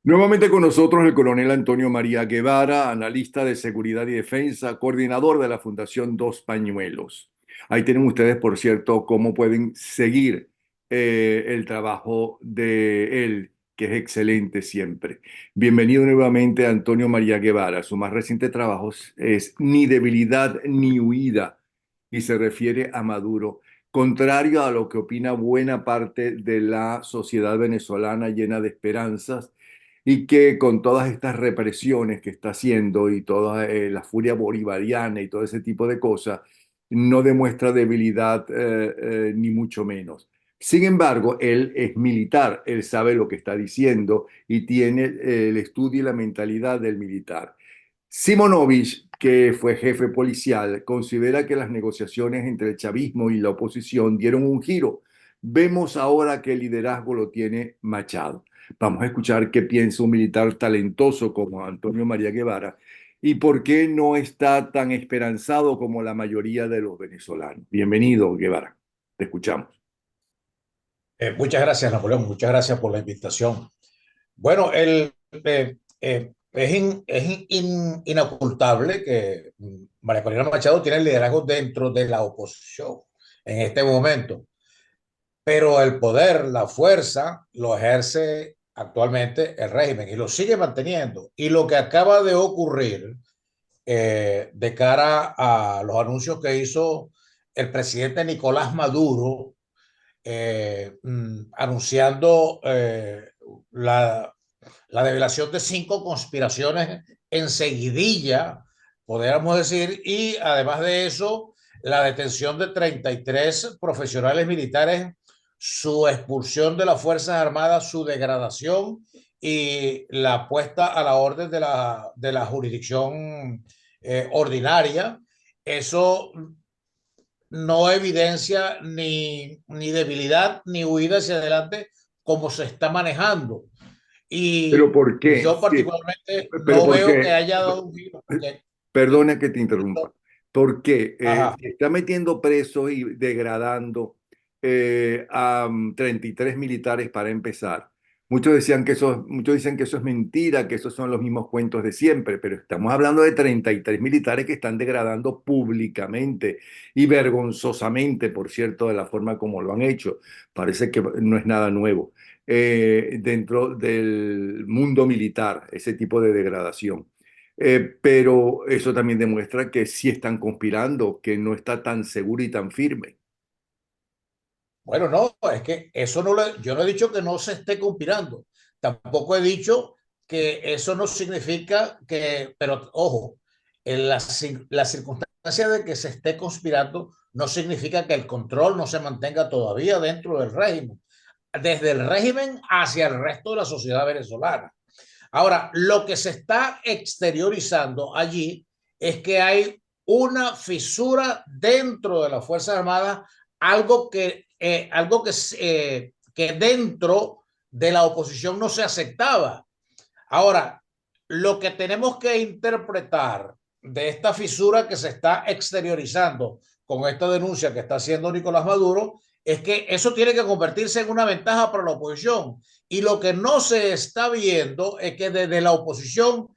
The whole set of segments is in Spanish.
Nuevamente con nosotros el coronel Antonio María Guevara, analista de seguridad y defensa, coordinador de la Fundación Dos Pañuelos. Ahí tienen ustedes, por cierto, cómo pueden seguir el trabajo de él, que es excelente siempre. Bienvenido nuevamente Antonio María Guevara. Su más reciente trabajo es Ni debilidad ni huida y se refiere a Maduro. Contrario a lo que opina buena parte de la sociedad venezolana llena de esperanzas, y que con todas estas represiones que está haciendo y toda la furia bolivariana y todo ese tipo de cosas, no demuestra debilidad ni mucho menos. Sin embargo, él es militar, él sabe lo que está diciendo y tiene el estudio y la mentalidad del militar. Simonovich, que fue jefe policial, considera que las negociaciones entre el chavismo y la oposición dieron un giro. Vemos ahora que el liderazgo lo tiene Machado. Vamos a escuchar qué piensa un militar talentoso como Antonio María Guevara y por qué no está tan esperanzado como la mayoría de los venezolanos. Bienvenido, Guevara. Te escuchamos. Muchas gracias, Napoleón. Muchas gracias por la invitación. Bueno, es inocultable que María Corina Machado tiene el liderazgo dentro de la oposición en este momento, pero el poder, la fuerza, lo ejerce actualmente el régimen y lo sigue manteniendo. Y lo que acaba de ocurrir de cara a los anuncios que hizo el presidente Nicolás Maduro anunciando la develación de 5 conspiraciones en seguidilla, podríamos decir, y además de eso, la detención de 33 profesionales militares, su expulsión de las Fuerzas Armadas, su degradación y la puesta a la orden de la jurisdicción ordinaria. Eso no evidencia ni debilidad ni huida hacia adelante como se está manejando. ¿Pero Y por qué? yo Sí, particularmente pero no ¿por veo que qué? haya dado un giro. Porque, Perdona que te interrumpa. Porque ajá, se está metiendo presos y degradando a 33 militares para empezar. Muchos dicen que eso es mentira, que esos son los mismos cuentos de siempre, pero estamos hablando de 33 militares que están degradando públicamente y vergonzosamente, por cierto, de la forma como lo han hecho. Parece que no es nada nuevo dentro del mundo militar, ese tipo de degradación. Pero eso también demuestra que sí están conspirando, que no está tan seguro y tan firme. bueno, no, es que eso no lo, yo no he dicho que no se esté conspirando. Tampoco he dicho que eso no significa que, pero ojo, en la circunstancia de que se esté conspirando no significa que el control no se mantenga todavía dentro del régimen, desde el régimen hacia el resto de la sociedad venezolana. Ahora, lo que se está exteriorizando allí es que hay una fisura dentro de las Fuerzas Armadas, que dentro de la oposición no se aceptaba. Ahora, lo que tenemos que interpretar de esta fisura que se está exteriorizando con esta denuncia que está haciendo Nicolás Maduro es que eso tiene que convertirse en una ventaja para la oposición. Y lo que no se está viendo es que desde la oposición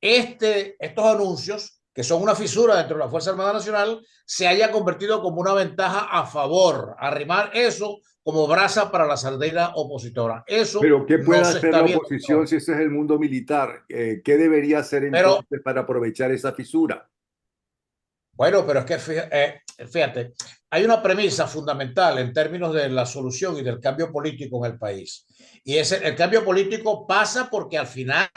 estos anuncios, que son una fisura dentro de la Fuerza Armada Nacional, se haya convertido como una ventaja a favor, arrimar eso como brasa para la sardina opositora. Eso Pero ¿qué no puede se hacer está la viendo. oposición si ese es el mundo militar? ¿Qué debería hacer Pero entonces para aprovechar esa fisura? bueno, pero es que fíjate, hay una premisa fundamental en términos de la solución y del cambio político en el país. Y el cambio político pasa porque al final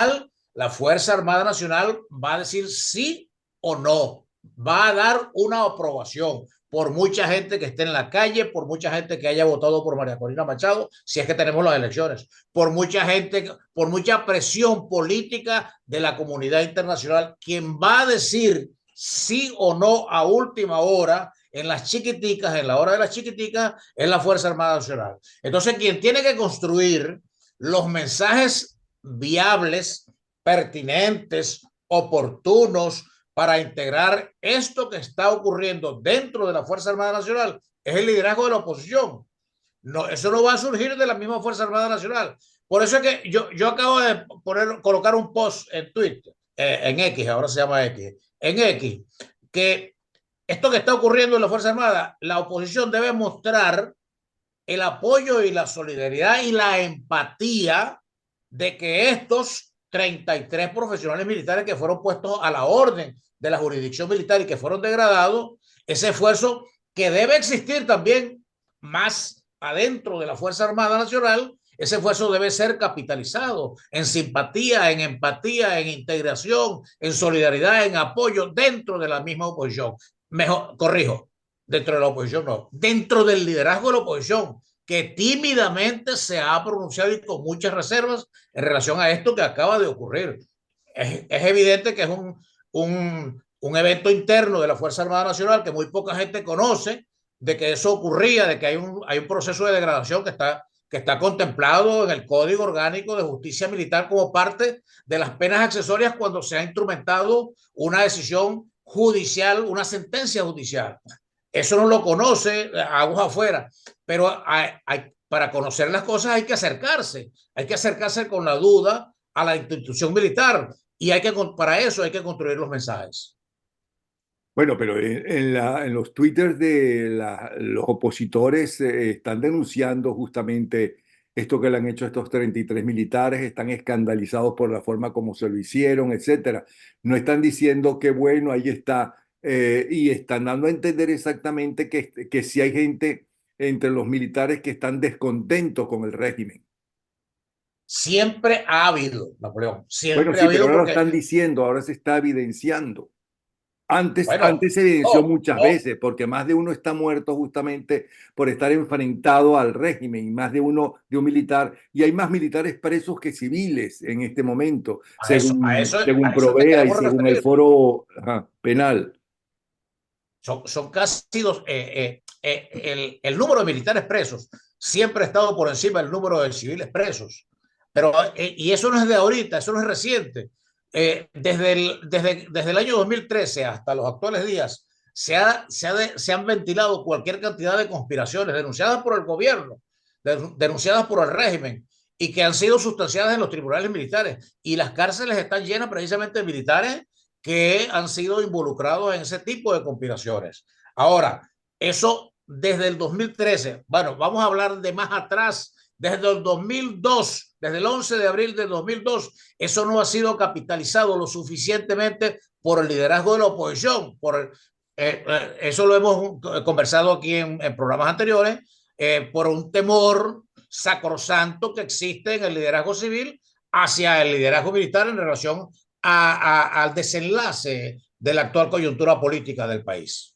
la Fuerza Armada Nacional va a decir sí o no, va a dar una aprobación por mucha gente que esté en la calle, por mucha gente que haya votado por María Corina Machado, si es que tenemos las elecciones, por mucha gente, por mucha presión política de la comunidad internacional, quien va a decir sí o no a última hora en las chiquiticas, en la hora de las chiquiticas, es la Fuerza Armada Nacional. Entonces, quien tiene que construir los mensajes viables, pertinentes, oportunos para integrar esto que está ocurriendo dentro de la Fuerza Armada Nacional es el liderazgo de la oposición. No, eso no va a surgir de la misma Fuerza Armada Nacional. Por eso es que yo acabo de colocar un post en Twitter, en X, ahora se llama X, en X, que esto que está ocurriendo en la Fuerza Armada, la oposición debe mostrar el apoyo y la solidaridad y la empatía de que estos 33 profesionales militares que fueron puestos a la orden de la jurisdicción militar y que fueron degradados, ese esfuerzo que debe existir también más adentro de la Fuerza Armada Nacional, ese esfuerzo debe ser capitalizado en simpatía, en empatía, en integración, en solidaridad, en apoyo dentro de la misma oposición. Mejor, corrijo, dentro de la oposición no, dentro del liderazgo de la oposición, que tímidamente se ha pronunciado y con muchas reservas en relación a esto que acaba de ocurrir. Es evidente que es un evento interno de la Fuerza Armada Nacional que muy poca gente conoce, de que eso ocurría, de que hay un proceso de degradación que está contemplado en el Código Orgánico de Justicia Militar como parte de las penas accesorias cuando se ha instrumentado una decisión judicial, una sentencia judicial. Eso no lo conoce aguas afuera, pero para conocer las cosas hay que acercarse con la duda a la institución militar y para eso hay que construir los mensajes. Bueno, pero en los twitters de los opositores están denunciando justamente esto que le han hecho a estos 33 militares, están escandalizados por la forma como se lo hicieron, etcétera. No están diciendo que bueno, ahí está, y están dando a entender exactamente que sí hay gente entre los militares que están descontentos con el régimen. Siempre ha habido, Napoleón, Bueno, siempre ha sí, pero habido ahora lo porque, están diciendo, ahora se está evidenciando. Antes bueno, se evidenció no, muchas no, veces, porque más de uno está muerto justamente por estar enfrentado al régimen, y más de uno de un militar, y hay más militares presos que civiles en este momento, según a eso te Provea y queremos según el referir. foro penal. Son casi el número de militares presos siempre ha estado por encima del número de civiles presos. Pero, y eso no es de ahorita, eso no es reciente. Desde el año 2013 hasta los actuales días, se han ventilado cualquier cantidad de conspiraciones denunciadas por el gobierno, denunciadas por el régimen y que han sido sustanciadas en los tribunales militares. Y las cárceles están llenas precisamente de militares que han sido involucrados en ese tipo de conspiraciones. Ahora, eso desde el 2013, bueno, vamos a hablar de más atrás, desde el 2002, desde el 11 de abril del 2002, eso no ha sido capitalizado lo suficientemente por el liderazgo de la oposición. Eso lo hemos conversado aquí en programas anteriores, por un temor sacrosanto que existe en el liderazgo civil hacia el liderazgo militar en relación al desenlace de la actual coyuntura política del país.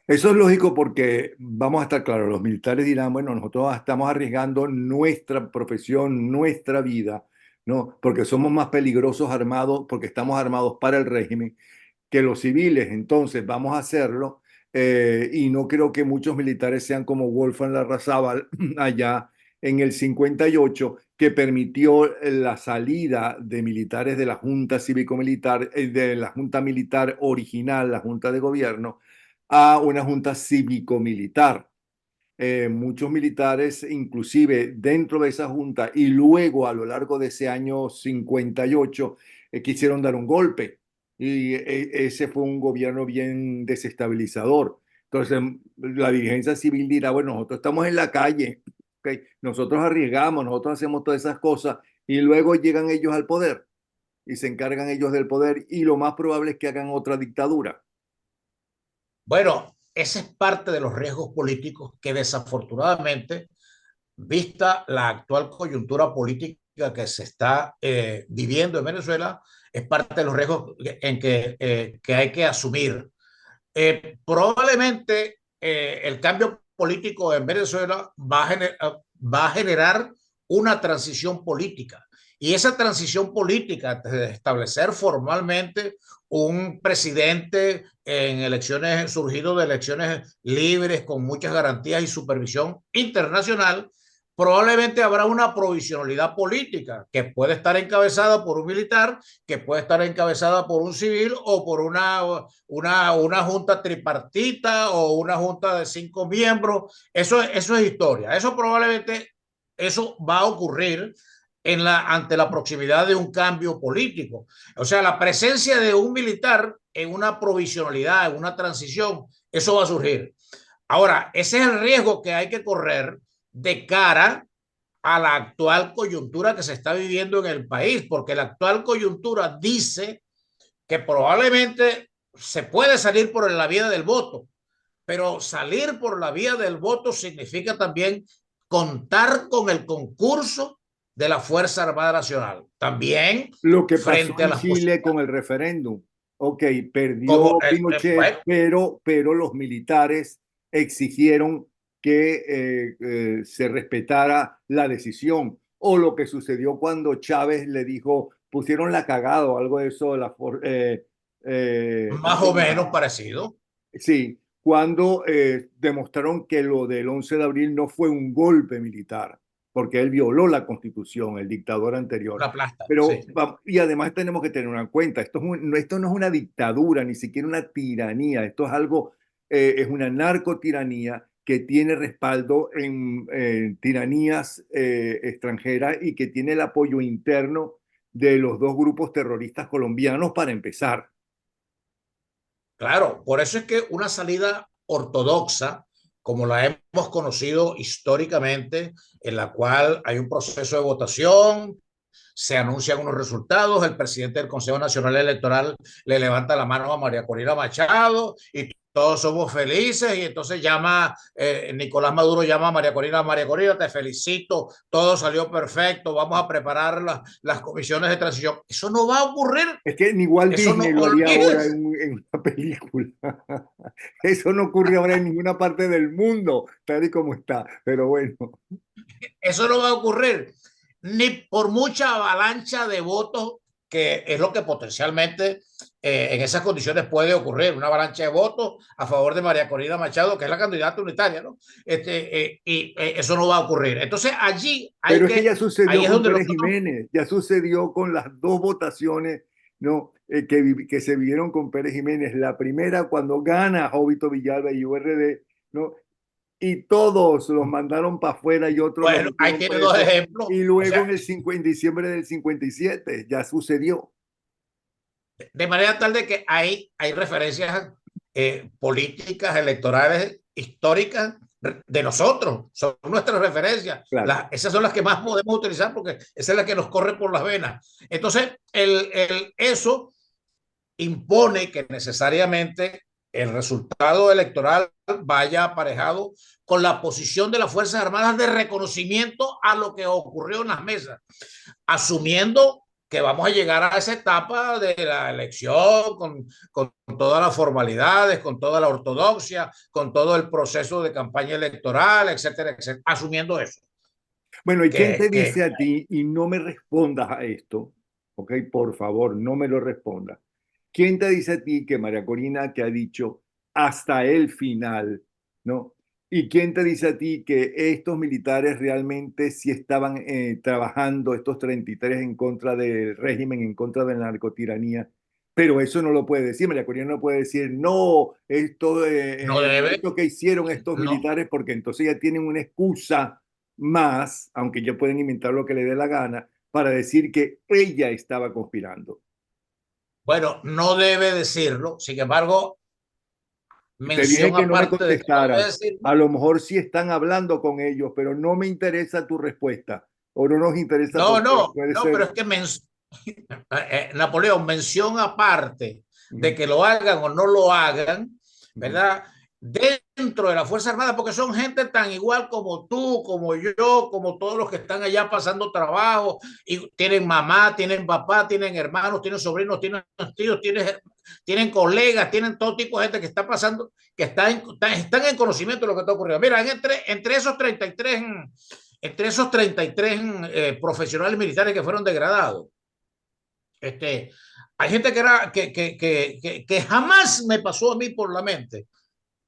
Eso es lógico porque, vamos a estar claros, los militares dirán, bueno, nosotros estamos arriesgando nuestra profesión, nuestra vida, ¿no? Porque somos más peligrosos armados, porque estamos armados para el régimen que los civiles, entonces vamos a hacerlo. Y no creo que muchos militares sean como Wolfgang Larrazábal allá en el 58, que permitió la salida de militares de la Junta Cívico-Militar, de la Junta Militar original, la Junta de Gobierno, a una Junta Cívico-Militar. Muchos militares, inclusive dentro de esa junta y luego a lo largo de ese año 58, quisieron dar un golpe y ese fue un gobierno bien desestabilizador. Entonces, la dirigencia civil dirá, bueno, nosotros estamos en la calle, ¿okay? Nosotros arriesgamos, nosotros hacemos todas esas cosas y luego llegan ellos al poder y se encargan ellos del poder y lo más probable es que hagan otra dictadura. Bueno, ese es parte de los riesgos políticos que desafortunadamente, vista la actual coyuntura política que se está viviendo en Venezuela, es parte de los riesgos que hay que asumir. Probablemente el cambio político en Venezuela va a generar una transición política. Y esa transición política, de establecer formalmente un presidente en elecciones, surgido de elecciones libres, con muchas garantías y supervisión internacional, probablemente habrá una provisionalidad política que puede estar encabezada por un militar, que puede estar encabezada por un civil o por una junta tripartita o una junta de 5 miembros. Eso es historia. Eso probablemente eso va a ocurrir ante la proximidad de un cambio político. O sea, la presencia de un militar en una provisionalidad, en una transición, eso va a surgir. Ahora, ese es el riesgo que hay que correr de cara a la actual coyuntura que se está viviendo en el país, porque la actual coyuntura dice que probablemente se puede salir por la vía del voto, pero salir por la vía del voto significa también contar con el concurso de la Fuerza Armada Nacional. También Lo que pasó frente a en las Chile con posibilidades. el referéndum. Ok, Como, perdió Pinochet, bueno, pero los militares exigieron que se respetara la decisión. O lo que sucedió cuando Chávez le dijo, pusieron la cagada o algo de eso, más o menos parecido. sí, cuando demostraron que lo del 11 de abril no fue un golpe militar, porque él violó la constitución, el dictador anterior. Una plasta, sí. Pero, y además tenemos que tener en cuenta, esto no es una dictadura, ni siquiera una tiranía, esto es algo, es una narcotiranía que tiene respaldo en tiranías extranjeras y que tiene el apoyo interno de los dos grupos terroristas colombianos para empezar. Claro, por eso es que una salida ortodoxa, como la hemos conocido históricamente, en la cual hay un proceso de votación, se anuncian unos resultados, el presidente del Consejo Nacional Electoral le levanta la mano a María Corina Machado y todos somos felices y entonces Nicolás Maduro llama a María Corina, te felicito, todo salió perfecto, vamos a preparar las comisiones de transición. Eso no va a ocurrir, Es que ni Walt eso no Disney lo haría ahora olvides. en una película. Eso no ocurre ahora en ninguna parte del mundo, tal y como está. Pero bueno, Eso no va a ocurrir, ni por mucha avalancha de votos, que es lo que potencialmente en esas condiciones puede ocurrir, una avalancha de votos a favor de María Corina Machado, que es la candidata unitaria, ¿no? Eso no va a ocurrir. Entonces allí pero es que ya ahí sucedió es con donde Pérez nosotros, Jiménez, ya sucedió con las dos votaciones, ¿no? Que se vivieron con Pérez Jiménez. La primera cuando gana Jovito Villalba y URD, ¿no? Y todos los mandaron para afuera y otros los bueno, ahí metieron tiene dos presos. ejemplos, Y o luego sea, en diciembre del 57 ya sucedió. de manera tal de que hay referencias políticas, electorales, históricas de nosotros, son nuestras referencias. Claro. Esas son las que más podemos utilizar porque esa es la que nos corre por las venas. Entonces, eso impone que necesariamente el resultado electoral vaya aparejado con la posición de las Fuerzas Armadas de reconocimiento a lo que ocurrió en las mesas, asumiendo que vamos a llegar a esa etapa de la elección con todas las formalidades, con toda la ortodoxia, con todo el proceso de campaña electoral, etcétera, etcétera, asumiendo eso. Bueno, ¿y quién te Que dice a ti, y no me respondas a esto, ok? Por favor, no me lo respondas. ¿Quién te dice a ti que María Corina que ha dicho hasta el final, ¿no? ¿Y quién te dice a ti que estos militares realmente sí estaban trabajando, estos 33 en contra del régimen, en contra de la narcotiranía? Pero eso no lo puede decir. María Corina no puede decir, no, no debe, esto que hicieron estos no, militares, porque entonces ya tienen una excusa más, aunque ya pueden inventar lo que le dé la gana, para decir que ella estaba conspirando. bueno, no debe decirlo, sin embargo, Te dije mención que no me aparte de que no debe contestaras. decirlo. A lo mejor sí están hablando con ellos, pero no me interesa tu respuesta. O no nos interesa No, porque no, puede no, pero ser. es que Napoleón, mención aparte de Ujú, que lo hagan o no lo hagan, ujú. ¿verdad? Dentro de la Fuerza Armada, porque son gente tan igual como tú, como yo, como todos los que están allá pasando trabajo y tienen mamá, tienen papá, tienen hermanos, tienen sobrinos, tienen tíos, tienen colegas, tienen todo tipo de gente que está pasando, que están en conocimiento de lo que está ocurriendo. Mira, entre esos 33 profesionales militares que fueron degradados, hay gente que jamás me pasó a mí por la mente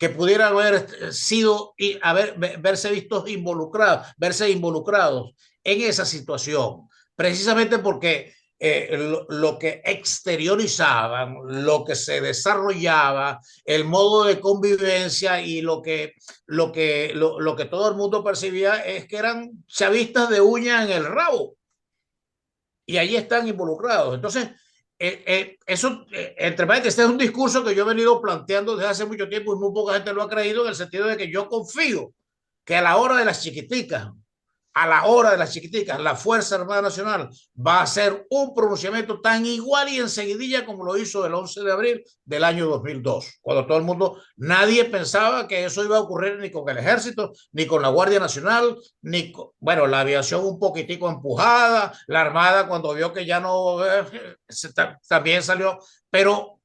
que pudieran haber sido y verse involucrados en esa situación, precisamente porque lo que exteriorizaban, lo que se desarrollaba, el modo de convivencia y lo que todo el mundo percibía es que eran chavistas de uña en el rabo y ahí están involucrados. Entonces, eso, entre paréntesis, este es un discurso que yo he venido planteando desde hace mucho tiempo y muy poca gente lo ha creído, en el sentido de que yo confío que a la hora de las chiquiticas, la Fuerza Armada Nacional va a hacer un pronunciamiento tan igual y enseguidilla como lo hizo el 11 de abril del año 2002, cuando todo el mundo, nadie pensaba que eso iba a ocurrir ni con el Ejército, ni con la Guardia Nacional, ni con, bueno, la aviación un poquitico empujada, la Armada cuando vio que ya no, también salió, pero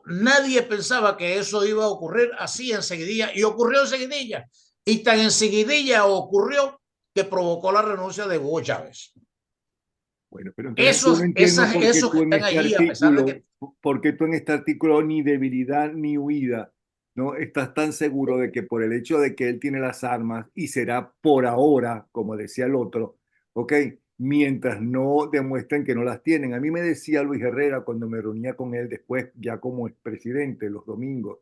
nadie pensaba que eso iba a ocurrir así enseguidilla, y ocurrió enseguidilla, y tan enseguidilla ocurrió que provocó la renuncia de Hugo Chávez. Bueno, pero entonces yo no entiendo Esos que están allí, a pesar de que... por qué tú en este artículo ni debilidad ni huida, ¿no? Estás tan seguro de que por el hecho de que él tiene las armas y será por ahora, como decía el otro, ¿ok? Mientras no demuestren que no las tienen. A mí me decía Luis Herrera cuando me reunía con él después, ya como expresidente, los domingos,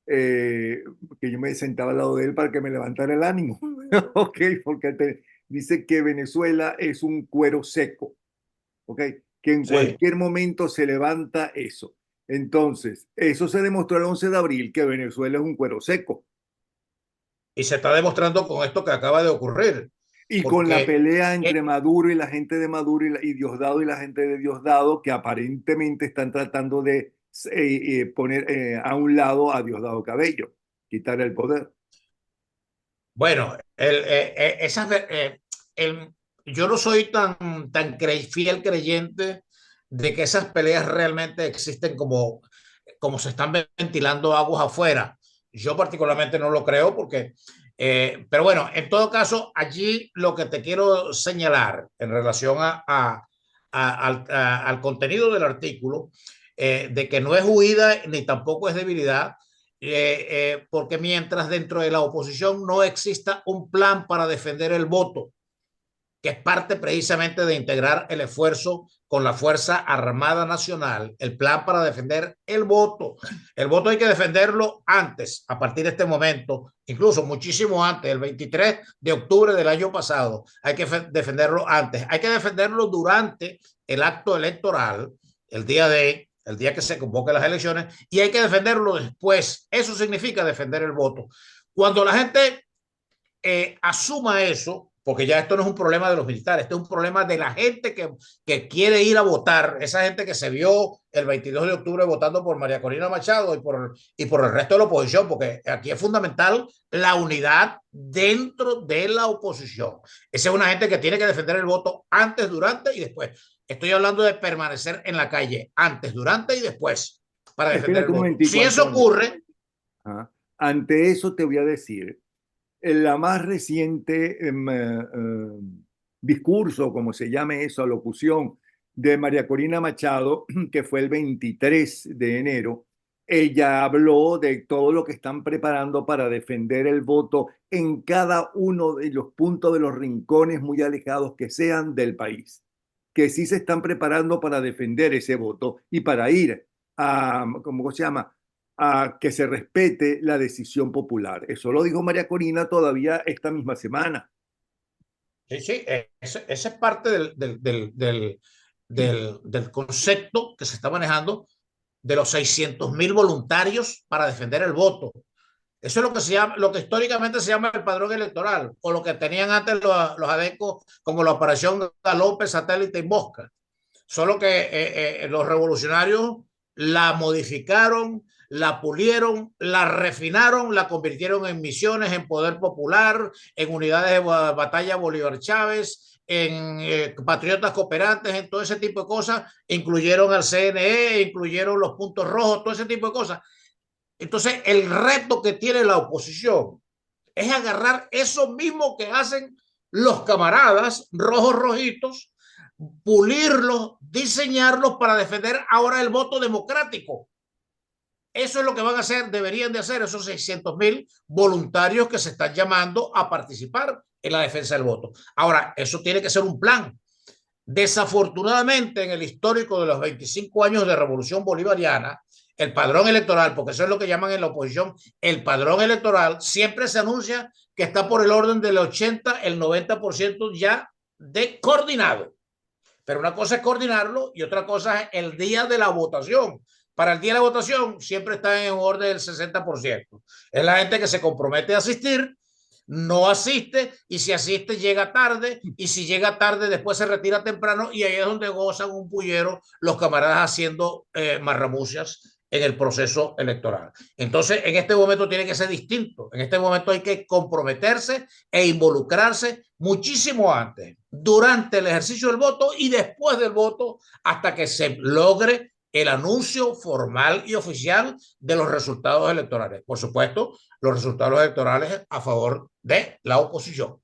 eh, que yo me sentaba al lado de él para que me levantara el ánimo, ¿ok? Porque dice que Venezuela es un cuero seco, ¿ok? Que en Sí. cualquier momento se levanta eso. Entonces, eso se demostró el 11 de abril, que Venezuela es un cuero seco. Y se está demostrando con esto que acaba de ocurrir. Y con la Porque pelea entre Maduro y la gente de Maduro y Diosdado y la gente de Diosdado, que aparentemente están tratando de poner a un lado a Diosdado Cabello, quitar el poder. bueno, el, yo no soy tan fiel creyente de que esas peleas realmente existen como se están ventilando aguas afuera. Yo particularmente no lo creo porque, pero bueno, en todo caso, allí lo que te quiero señalar en relación al contenido del artículo, de que no es huida ni tampoco es debilidad, porque mientras dentro de la oposición no exista un plan para defender el voto, que es parte precisamente de integrar el esfuerzo con la Fuerza Armada Nacional, el plan para defender el voto. El voto hay que defenderlo antes, a partir de este momento, incluso muchísimo antes, el 23 de octubre del año pasado, hay que defenderlo antes, hay que defenderlo durante el acto electoral, el día que se convoquen las elecciones, y hay que defenderlo después. Eso significa defender el voto. Cuando la gente asuma eso, porque ya esto no es un problema de los militares, esto es un problema de la gente que quiere ir a votar, esa gente que se vio el 22 de octubre votando por María Corina Machado y por el resto de la oposición, porque aquí es fundamental la unidad dentro de la oposición. Esa es una gente que tiene que defender el voto antes, durante y después. Estoy hablando de permanecer en la calle antes, durante y después para defender el Espérate un voto. momentico, Si eso Antonio. ocurre, Ajá. Ante eso te voy a decir, en la más reciente discurso, como se llame eso, alocución de María Corina Machado, que fue el 23 de enero, ella habló de todo lo que están preparando para defender el voto en cada uno de los puntos de los rincones muy alejados que sean del país, que sí se están preparando para defender ese voto y para ir a, ¿cómo se llama? A que se respete la decisión popular. Eso lo dijo María Corina todavía esta misma semana. sí, sí, ese es parte del concepto que se está manejando de los 600.000 voluntarios para defender el voto. Eso es lo que se llama, lo que históricamente se llama el padrón electoral, o lo que tenían antes los adecos como la operación Galope, Satélite y Mosca. Solo que los revolucionarios la modificaron, la pulieron, la refinaron, la convirtieron en misiones, en poder popular, en unidades de batalla Bolívar Chávez, en patriotas cooperantes, en todo ese tipo de cosas. Incluyeron al CNE, incluyeron los puntos rojos, todo ese tipo de cosas. Entonces, el reto que tiene la oposición es agarrar eso mismo que hacen los camaradas rojos rojitos, pulirlos, diseñarlos para defender ahora el voto democrático. eso es lo que van a hacer, deberían de hacer esos 600.000 voluntarios que se están llamando a participar en la defensa del voto. Ahora, eso tiene que ser un plan. Desafortunadamente, en el histórico de los 25 años de Revolución Bolivariana, el padrón electoral, porque eso es lo que llaman en la oposición, el padrón electoral, siempre se anuncia que está por el orden del 80, el 90% ya de coordinado. Pero una cosa es coordinarlo y otra cosa es el día de la votación. Para el día de la votación siempre está en un orden del 60%. Es la gente que se compromete a asistir, no asiste, y si asiste llega tarde, y si llega tarde después se retira temprano, y ahí es donde gozan un pullero los camaradas haciendo marramucias en el proceso electoral. Entonces, en este momento tiene que ser distinto. En este momento hay que comprometerse e involucrarse muchísimo antes, durante el ejercicio del voto y después del voto, hasta que se logre el anuncio formal y oficial de los resultados electorales. Por supuesto, los resultados electorales a favor de la oposición.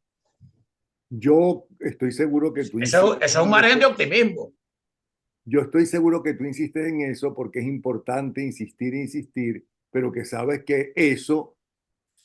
Yo estoy seguro que tú Eso insistes es un en margen de eso. optimismo. Yo estoy seguro que tú insistes en eso porque es importante insistir e insistir, pero que sabes que eso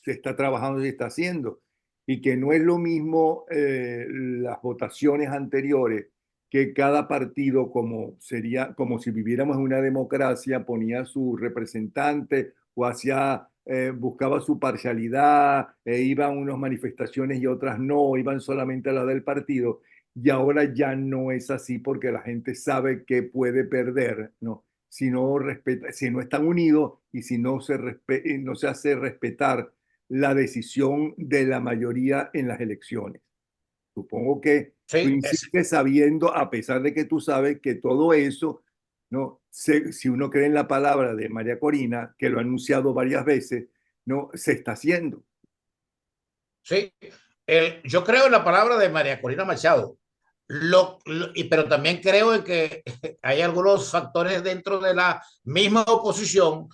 se está trabajando y se está haciendo. Y que no es lo mismo las votaciones anteriores, que cada partido, como sería, como si viviéramos en una democracia, ponía su representante o hacía, buscaba su parcialidad, iban unas manifestaciones y otras no, iban solamente a la del partido. Y ahora ya no es así porque la gente sabe que puede perder, ¿no? Si no respeta, si no están unidos y si no se hace respetar la decisión de la mayoría en las elecciones. Supongo que tú Sí, insistes sabiendo, a pesar de que tú sabes que todo eso, ¿no? Si uno cree en la palabra de María Corina, que lo ha anunciado varias veces, ¿no? Se está haciendo. sí. Yo creo en la palabra de María Corina Machado, pero también creo en que hay algunos factores dentro de la misma oposición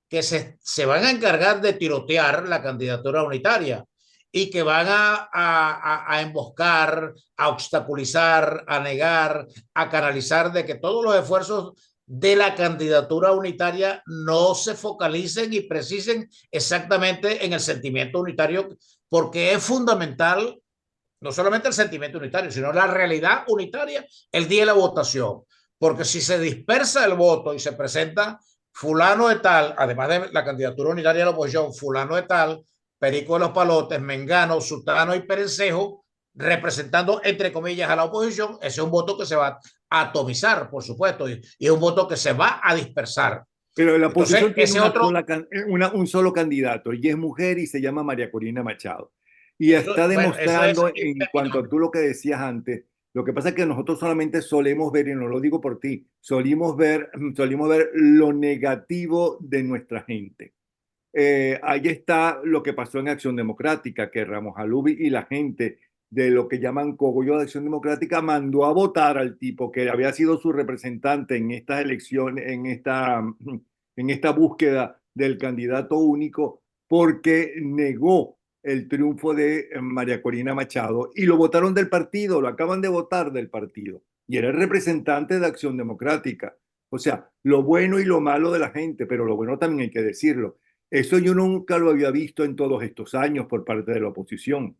que se van a encargar de tirotear la candidatura unitaria y que van a emboscar, a obstaculizar, a negar, a canalizar de que todos los esfuerzos de la candidatura unitaria no se focalicen y precisen exactamente en el sentimiento unitario, porque es fundamental no solamente el sentimiento unitario, sino la realidad unitaria el día de la votación. Porque si se dispersa el voto y se presenta fulano de tal, además de la candidatura unitaria de la oposición, fulano de tal, Perico de los Palotes, Mengano, Sultano y Perencejo, representando, entre comillas, a la oposición, ese es un voto que se va a atomizar, por supuesto, y es un voto que se va a dispersar. Pero la Entonces, oposición tiene ese otro, un solo candidato y es mujer y se llama María Corina Machado. Y está bueno, eso es demostrando, en cuanto a tú lo que decías antes, lo que pasa es que nosotros solamente solemos ver, y no lo digo por ti, solimos ver lo negativo de nuestra gente. Ahí está lo que pasó en Acción Democrática, que Ramos Alubi y la gente de lo que llaman Cogollo de Acción Democrática mandó a votar al tipo que había sido su representante en estas elecciones, en esta búsqueda del candidato único, porque negó el triunfo de María Corina Machado y lo votaron del partido, lo acaban de votar del partido. Y era el representante de Acción Democrática. O sea, lo bueno y lo malo de la gente, pero lo bueno también hay que decirlo. Eso yo nunca lo había visto en todos estos años por parte de la oposición,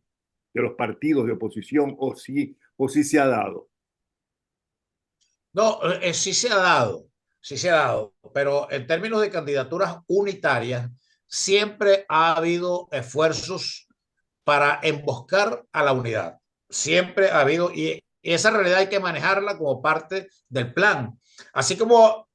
de los partidos de oposición, o sí se ha dado. no, sí se ha dado, pero en términos de candidaturas unitarias, siempre ha habido esfuerzos para emboscar a la unidad. Siempre ha habido, y esa realidad hay que manejarla como parte del plan. Así como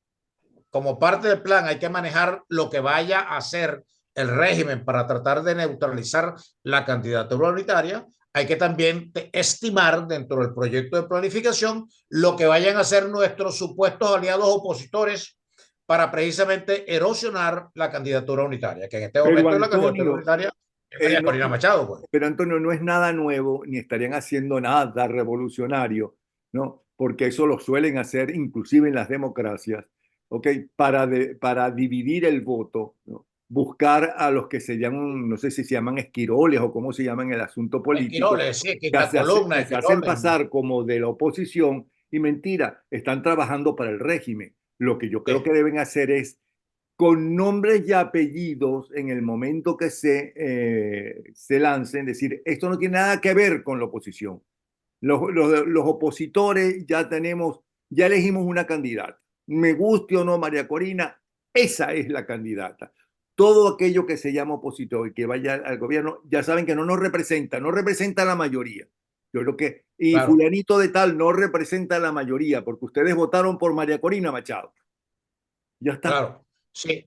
parte del plan hay que manejar lo que vaya a hacer el régimen para tratar de neutralizar la candidatura unitaria, hay que también estimar dentro del proyecto de planificación lo que vayan a hacer nuestros supuestos aliados opositores para precisamente erosionar la candidatura unitaria, que en este Pero momento es la candidatura Antonio, unitaria de eh, María no, Corina Machado. Pues. pero Antonio, no es nada nuevo, ni estarían haciendo nada revolucionario, ¿no? Porque eso lo suelen hacer inclusive en las democracias, ¿ok? Para dividir el voto, ¿no? Buscar a los que se llaman, no sé si se llaman esquiroles o cómo se llaman en el asunto político, Esquiroles, sí, quinta columna, que se hacen Esquiroles. pasar como de la oposición y mentira, están trabajando para el régimen. Lo que yo creo que deben hacer es con nombres y apellidos en el momento que se lancen, decir, esto no tiene nada que ver con la oposición. Los opositores ya elegimos una candidata. Me guste o no María Corina, esa es la candidata. Todo aquello que se llama opositor y que vaya al gobierno, ya saben que no nos representa, no representa a la mayoría. Yo creo que, y Claro, fulanito de tal no representa a la mayoría, porque ustedes votaron por María Corina Machado. Ya está. claro. Sí.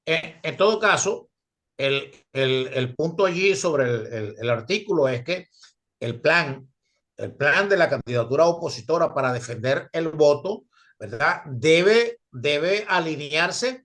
En todo caso, el punto allí sobre el artículo es que el plan, el plan de la candidatura opositora para defender el voto, ¿verdad? Debe alinearse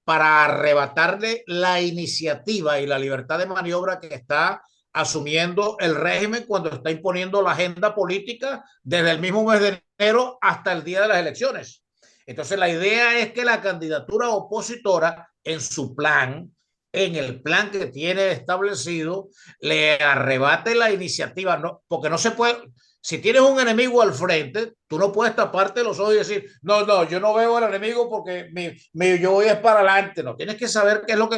para arrebatarle la iniciativa y la libertad de maniobra que está asumiendo el régimen cuando está imponiendo la agenda política desde el mismo mes de enero hasta el día de las elecciones. Entonces, la idea es que la candidatura opositora, en su plan, en el plan que tiene establecido, le arrebate la iniciativa, ¿no? Porque no se puede, si tienes un enemigo al frente, tú no puedes taparte los ojos y decir, no, no, yo no veo al enemigo porque yo voy es para adelante. No, tienes que saber qué es lo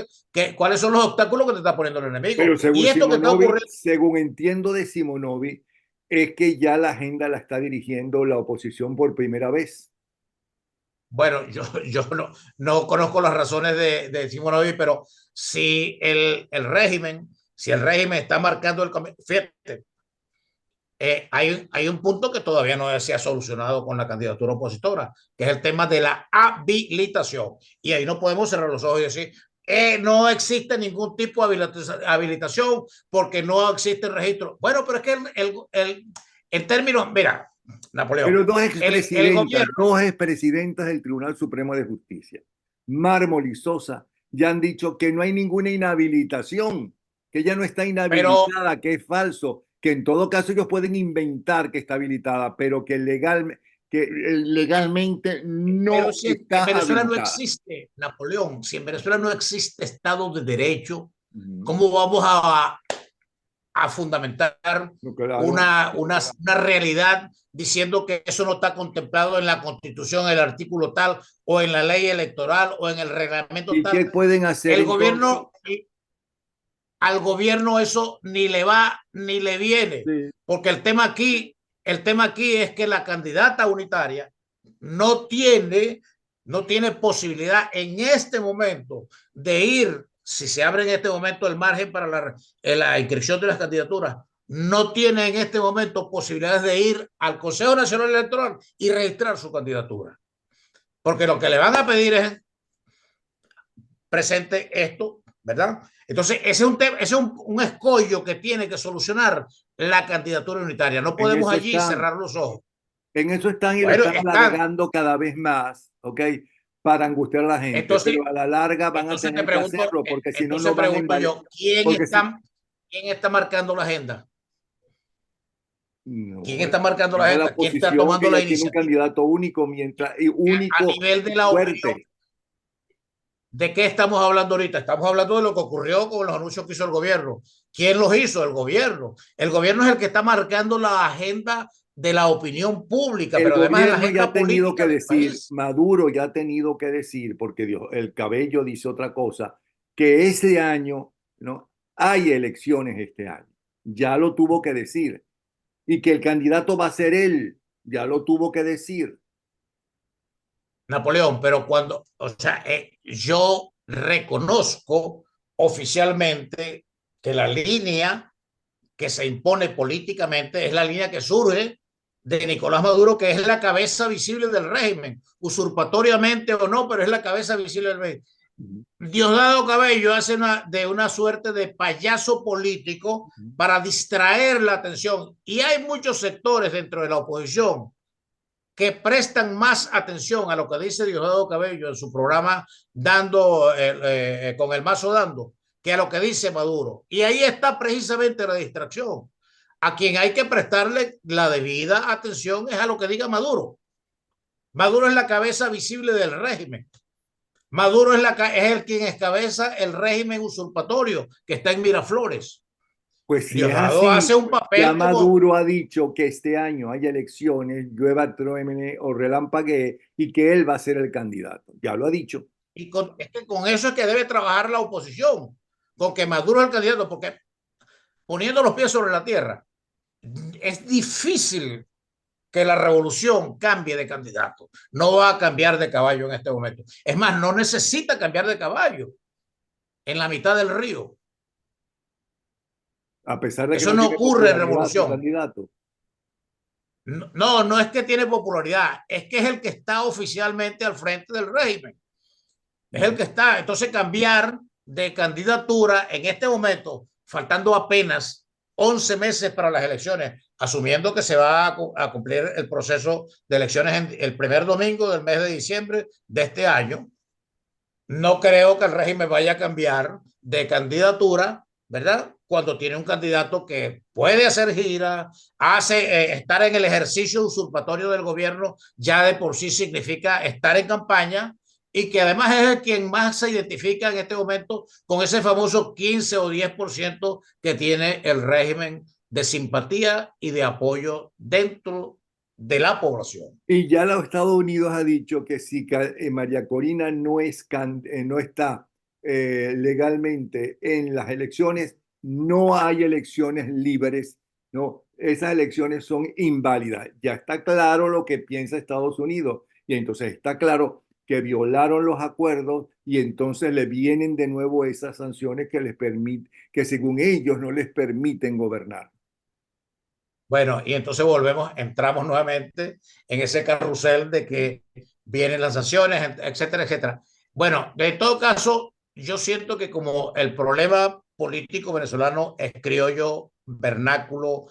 cuáles son los obstáculos que te está poniendo el enemigo. Pero Y según esto que está Simonovic, ocurriendo, según entiendo de Simonovic, es que ya la agenda la está dirigiendo la oposición por primera vez. bueno, yo no conozco las razones de Simonovic, pero si el régimen está marcando el camino, fíjate, hay un punto que todavía no se ha solucionado con la candidatura opositora, que es el tema de la habilitación. Y ahí no podemos cerrar los ojos y decir, no existe ningún tipo de habilitación porque no existe registro. Bueno, pero es que en términos, mira, Napoleón, Pero el gobierno, dos expresidentas del Tribunal Supremo de Justicia, Mármol y Sosa, ya han dicho que no hay ninguna inhabilitación, que ella no está pero, inhabilitada, que es falso, que en todo caso ellos pueden inventar que está habilitada, pero que legalmente pero no si en está Venezuela no habilitada. existe, Napoleón, si en Venezuela no existe Estado de Derecho, Ujú. ¿cómo vamos a fundamentar No, claro. una realidad diciendo que eso no está contemplado en la Constitución, el artículo tal, o en la ley electoral, o en el reglamento ¿Y qué tal? pueden hacer El entonces? gobierno, al gobierno eso ni le va ni le viene, Sí. porque el tema aquí es que la candidata unitaria no tiene, no tiene posibilidad en este momento de ir, si se abre en este momento el margen para la inscripción de las candidaturas, no tiene en este momento posibilidades de ir al Consejo Nacional Electoral y registrar su candidatura. Porque lo que le van a pedir es presente esto, ¿verdad? Entonces, ese es un escollo que tiene que solucionar la candidatura unitaria. No En podemos eso allí están. cerrar los ojos. En eso están y lo Bueno, están están. alargando cada vez más, ¿ok? Para angustiar a la gente, Entonces, pero a la larga van a entonces te tener que pregunto, hacerlo porque si no, entonces no van a pregunto invalidar. yo, Porque si quién está marcando la agenda? ¿Quién no, está marcando la es la agenda? ¿Quién está oposición que tomando la ya tiene un iniciativa? candidato único, mientras y A único nivel de y la opinión, fuerte. ¿de qué estamos hablando ahorita? Estamos hablando de lo que ocurrió con los anuncios que hizo el gobierno. ¿Quién los hizo? El gobierno. El gobierno es el que está marcando la agenda de la opinión pública, El pero además de la gobierno ya ha agenda tenido política que del decir, país. Maduro ya ha tenido que decir, porque Dios, el Cabello dice otra cosa, que ese año, ¿no? Hay elecciones este año. Ya lo tuvo que decir. Y que el candidato va a ser él, ya lo tuvo que decir. Napoleón, pero o sea, yo reconozco oficialmente que la línea que se impone políticamente es la línea que surge de Nicolás Maduro, que es la cabeza visible del régimen, usurpatoriamente o no, pero es la cabeza visible del régimen. Diosdado Cabello hace de una suerte de payaso político para distraer la atención. Y hay muchos sectores dentro de la oposición que prestan más atención a lo que dice Diosdado Cabello en su programa con el mazo dando, que a lo que dice Maduro. Y ahí está precisamente la distracción. A quien hay que prestarle la debida atención es a lo que diga Maduro. Maduro es la cabeza visible del régimen. Maduro es el quien encabeza el régimen usurpatorio que está en Miraflores. Pues si es Diosdado hace así, un ya papel como, Maduro ha dicho que este año haya elecciones, llueva, truene o relampaguee y que él va a ser el candidato. Ya lo ha dicho. es que con eso es que debe trabajar la oposición, con que Maduro es el candidato, porque poniendo los pies sobre la tierra, es difícil que la revolución cambie de candidato. No va a cambiar de caballo en este momento. Es más, no necesita cambiar de caballo en la mitad del río. A pesar de que Eso no no tiene ocurre en popularidad su revolución. candidato. No, no es que tiene popularidad, es que es el que está oficialmente al frente del régimen. Es el que está. Entonces, cambiar de candidatura en este momento, faltando apenas 11 meses para las elecciones, asumiendo que se va a cumplir el proceso de elecciones el primer domingo del mes de diciembre de este año, no creo que el régimen vaya a cambiar de candidatura, ¿verdad? Cuando tiene un candidato que puede hacer gira, estar en el ejercicio usurpatorio del gobierno, ya de por sí significa estar en campaña y que además es el quien más se identifica en este momento con ese famoso 15 o 10% que tiene el régimen de simpatía y de apoyo dentro de la población. Y ya los Estados Unidos ha dicho que si María Corina no está legalmente en las elecciones, no hay elecciones libres, ¿no? Esas elecciones son inválidas. Ya está claro lo que piensa Estados Unidos y entonces está claro que violaron los acuerdos y entonces le vienen de nuevo esas sanciones que que según ellos no les permiten gobernar. Bueno, y entonces entramos nuevamente en ese carrusel de que vienen las sanciones, etcétera, etcétera. Bueno, en todo caso, yo siento que como el problema político venezolano es criollo, vernáculo,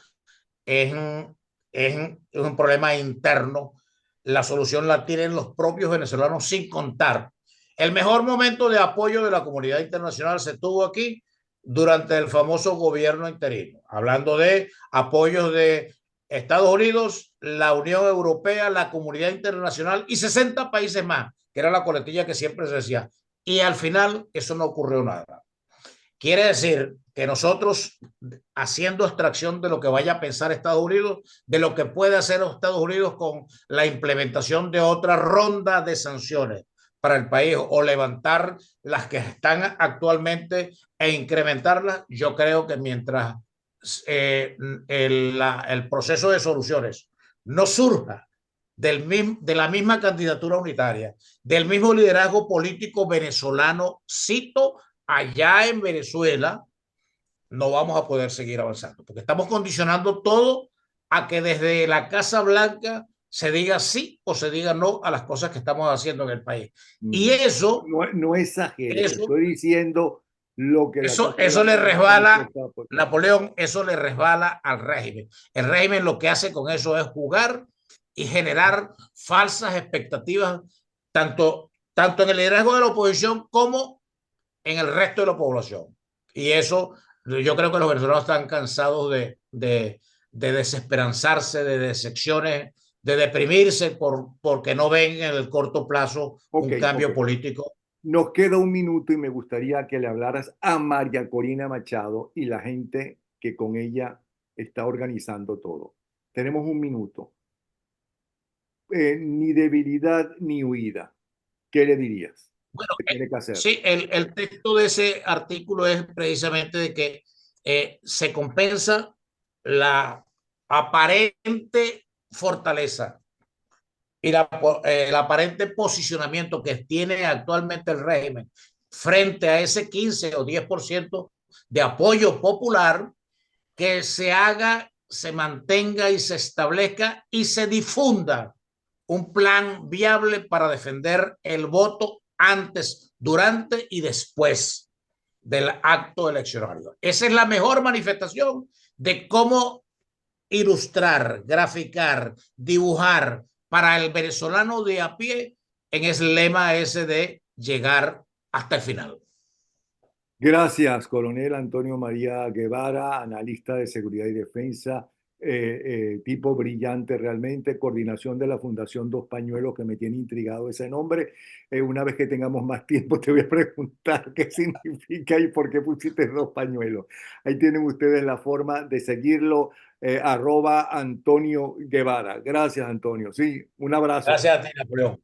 es es un problema interno, la solución la tienen los propios venezolanos sin contar. El mejor momento de apoyo de la comunidad internacional se tuvo aquí durante el famoso gobierno interino, hablando de apoyos de Estados Unidos, la Unión Europea, la comunidad internacional y 60 países más, que era la coletilla que siempre se decía. Y al final eso no ocurrió nada. Quiere decir que nosotros, haciendo extracción de lo que vaya a pensar Estados Unidos, de lo que puede hacer Estados Unidos con la implementación de otra ronda de sanciones para el país o levantar las que están actualmente e incrementarlas, yo creo que mientras el proceso de soluciones no surja de la misma candidatura unitaria, del mismo liderazgo político venezolano, cito, allá en Venezuela, no vamos a poder seguir avanzando, porque estamos condicionando todo a que desde la Casa Blanca se diga sí o se diga no a las cosas que estamos haciendo en el país. Y eso, No, no exagere, te eso, estoy diciendo lo que la Casa eso le Blanca está resbala, dispuesta a aportar. Napoleón, eso le resbala al régimen. El régimen lo que hace con eso es jugar y generar falsas expectativas, tanto en el liderazgo de la oposición como en el resto de la población. Y eso, yo creo que los venezolanos están cansados de desesperanzarse, de decepciones, de deprimirse porque no ven en el corto plazo Ok, un ok. cambio político. Nos queda un minuto y me gustaría que le hablaras a María Corina Machado y la gente que con ella está organizando todo. Tenemos un minuto. Ni debilidad ni huida. ¿Qué le dirías? Bueno, ¿Qué tiene que hacer? sí, el texto de ese artículo es precisamente de que se compensa la aparente fortaleza y el aparente posicionamiento que tiene actualmente el régimen frente a ese 15 o 10% de apoyo popular, que se haga, se mantenga y se establezca y se difunda un plan viable para defender el voto antes, durante y después del acto eleccionario. Esa es la mejor manifestación de cómo ilustrar, graficar, dibujar para el venezolano de a pie en ese lema ese de llegar hasta el final. Gracias, coronel Antonio María Guevara, analista de seguridad y defensa, tipo brillante realmente, coordinación de la Fundación Dos Pañuelos, que me tiene intrigado ese nombre. Una vez que tengamos más tiempo, te voy a preguntar qué significa y por qué pusiste dos pañuelos. Ahí tienen ustedes la forma de seguirlo, @Antonio Guevara. Gracias, Antonio. Sí, un abrazo. Gracias a ti, Napoleón.